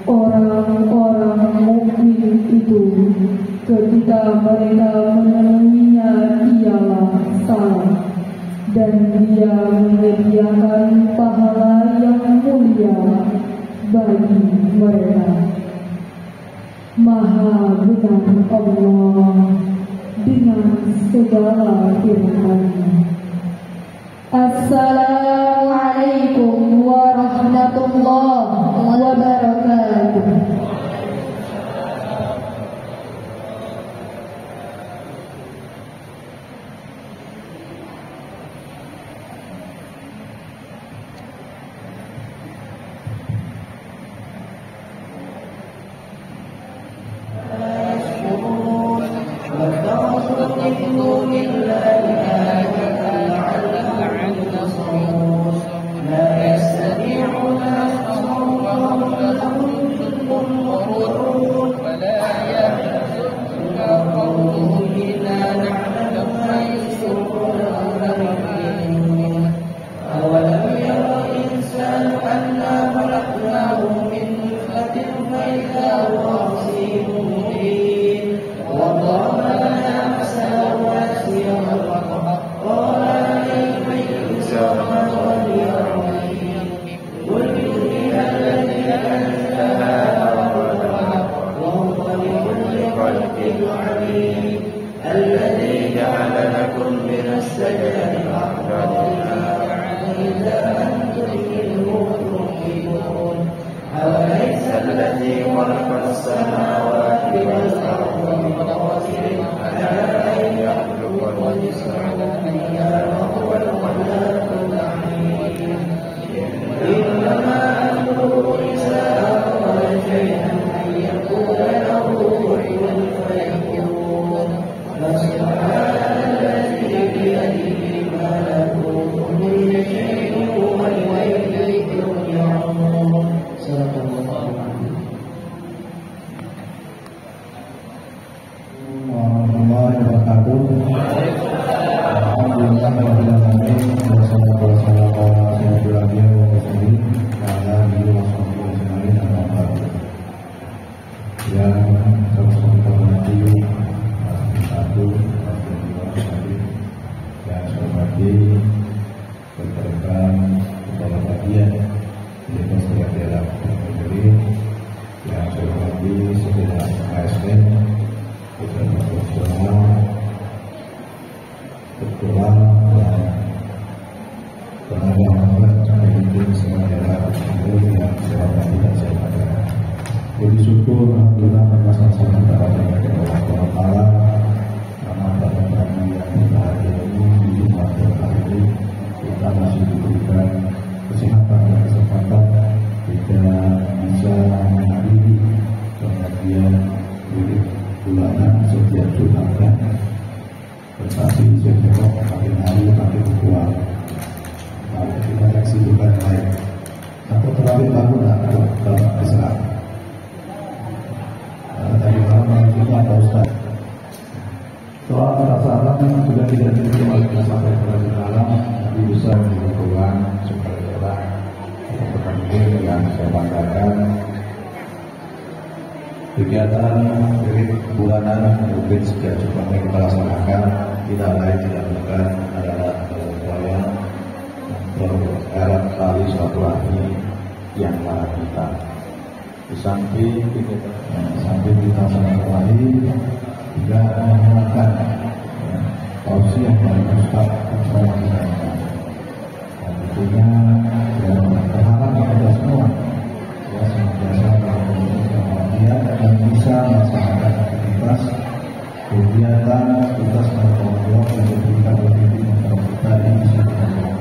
orang-orang mukmin itu ketika mereka menemuinya ialah salam, dan Dia menyediakan pahala yang mulia bagi mereka. Maha benar Allah dengan segala firman-Nya. Assalamualaikum warahmatullahi wabarakatuh. Kegiatan bulanan mungkin sudah coba kita laksanakan, tidak lain tidak bukan adalah upaya erat tali silaturahmi yang mana kita di samping kita silaturahmi juga menguatkan tausiah dari Ustaz bersama kita. Dan tentunya berharap kepada semua senantiasa berbahagia dan bisa melaksanakan aktivitas kegiatan tugas dan tanggung jawab yang diberikan oleh kita ini bisa kita lakukan.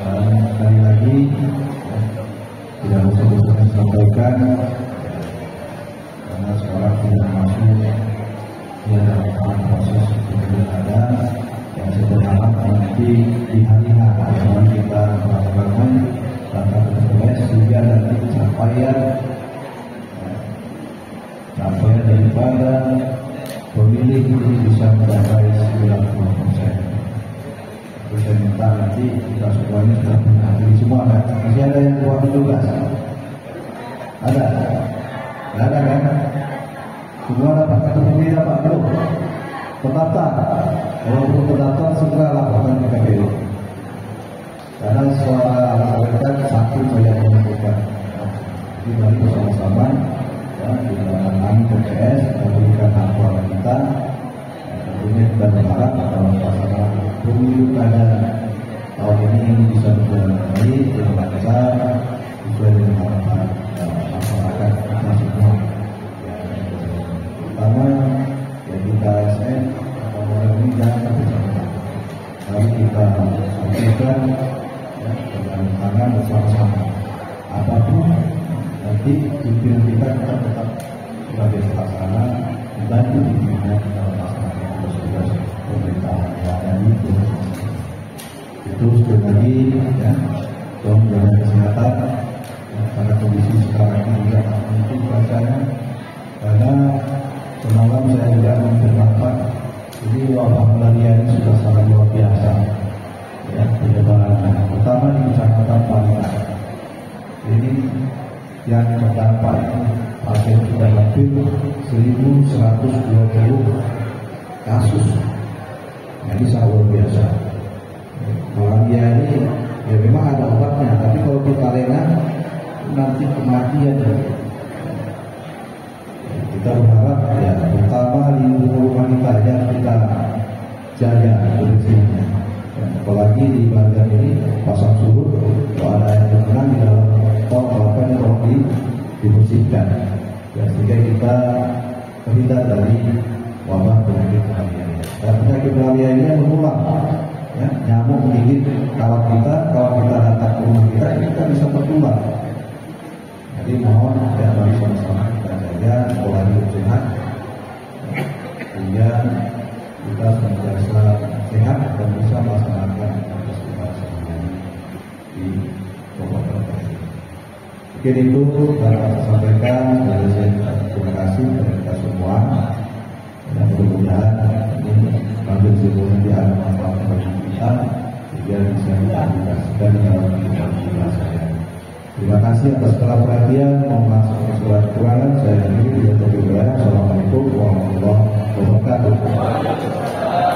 Dan sekali lagi tidak usah bosan sampaikan karena sekarang tidak masuk dalam proses pilkada yang saya berharap nanti di hari H kita melakukan langkah terbaik sehingga nanti capaian daripada pemilih ini bisa mencapai 90%. Terus saya minta nanti kita semuanya sudah menghadiri semua kan? Masih ada yang buat tugas? Ada? Tidak ada kan? Semua dapat kartu pemilih dapat belum? Pendaftar? Kalau belum pendaftar segera laporkan ke KPU. Karena suara mereka satu saya menentukan. Jadi mari bersama-sama di dalam kami TPS memberikan hak suara kita. Tentunya kita berharap dalam pelaksanaan pemilu kada tahun ini bisa berjalan baik, lancar, sesuai dengan harapan masyarakat kita semua. Pertama, kita ASN orang ini jangan terpecah. Mari kita sampaikan dengan tangan bersama-sama. Apapun nanti pimpinan kita tetap sebagai pelaksana membantu pimpinan dalam melaksanakan tugas pemerintahan dan itu sekali lagi ya, tolong jaga kesehatan karena kondisi sekarang ini tidak mungkin bacanya karena semalam saya tidak menceritakan jadi wabah malaria ini sudah sangat luar biasa ya, penyebarannya pertama di Kecamatan Palikan ini yang terdampak pasien sudah lebih 1.120 kasus. Jadi sangat luar biasa. Malaria ini ya memang ada obatnya, tapi kalau kita lena nanti kematian. Kita berharap ya pertama di rumah kita yang kita jaga kebersihannya. Apalagi di bagian ini pasang surut, kalau ada yang terkena di dalam tong apa yang perlu dibersihkan. Ya, sehingga kita terhindar dari wabah penyakit malaria. Dan penyakit malaria ini menular, ya, nyamuk menggigit kawat kita datang ke rumah kita bisa tertular. Jadi mohon ya mari sama-sama kita jaga pola hidup sehat, sehingga kita senantiasa sehat dan bisa melaksanakan tugas kita sehari-hari di Kabupaten. Mungkin itu dapat saya sampaikan. Dari saya terima kasih kepada kita semua. Dan mudah-mudahan ini ambil semuanya di alam manfaat bagi kita sehingga bisa diaplikasikan dalam kehidupan kita sehari-hari. Terima kasih atas segala perhatian. Mohon maaf atas segala kekurangan. Saya akhiri. Assalamualaikum warahmatullahi wabarakatuh.